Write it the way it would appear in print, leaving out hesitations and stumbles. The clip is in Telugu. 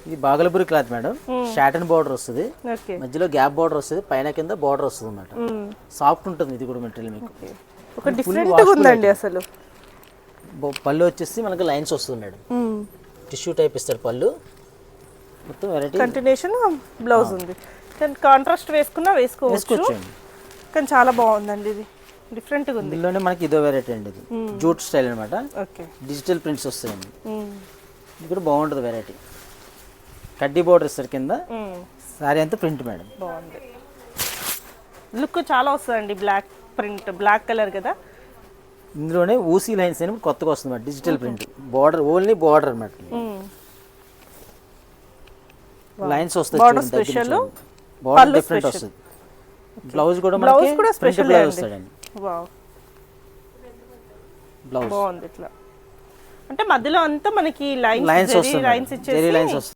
ఇది బాగలపూరి క్లాత్ మేడం, షాటన్ బార్డర్ వస్తుంది, ఓకే మధ్యలో గ్యాప్ బార్డర్ వస్తుంది, పైన కింద బార్డర్ వస్తుంది అన్నమాట. సాఫ్ట్ ఉంటుంది ఇది కూడా మెటీరియల్ మీకు. ఒక డిఫరెంట్ ఉందండి అసలు. పళ్ళు వచ్చేసి మనకి లైన్స్ వస్తుంది మేడం, టిష్యూ టైప్ ఇస్తాడు పళ్ళు మొత్తం. వెరైటీ కంటిన్యూషన్ బ్లౌజ్ ఉంది, కానీ కాంట్రాస్ట్ వేసుకోవచ్చు. కానీ చాలా బాగుందండి, ఇది డిఫరెంట్గా ఉంది. ఇందులోనే మనకి ఇదో వెరైటీ అండి, ఇది జూట్ స్టైల్ అనమాట. ఓకే డిజిటల్ ప్రింట్స్ వస్తాయండి, ఇది కూడా బాగుంటుంది వెరైటీ. కడ్డీ బోర్డర్ ఇస్తారు కింద, సారీ అంతా ప్రింట్ మేడం. బాగుంది, లుక్ చాలా వస్తుందండి. బ్లాక్ ప్రింట్, బ్లాక్ కలర్ కదా. ఇందులోనే ఊసీ లైన్స్ అని కొత్తగా వస్తుంది digital print. Border only border అన్నమాట, లైన్స్ వస్తాయి. బార్డర్ డిఫరెంట్ వస్తుంది. బ్లౌజ్ కూడా స్పెషల్ వస్తాడండి. వావ్, బ్లౌజ్ బాగుంది. ఇట్లా అంటే మధ్యలో అంతా మనకి లైన్స్ వస్తాయి, ఇచ్చేసి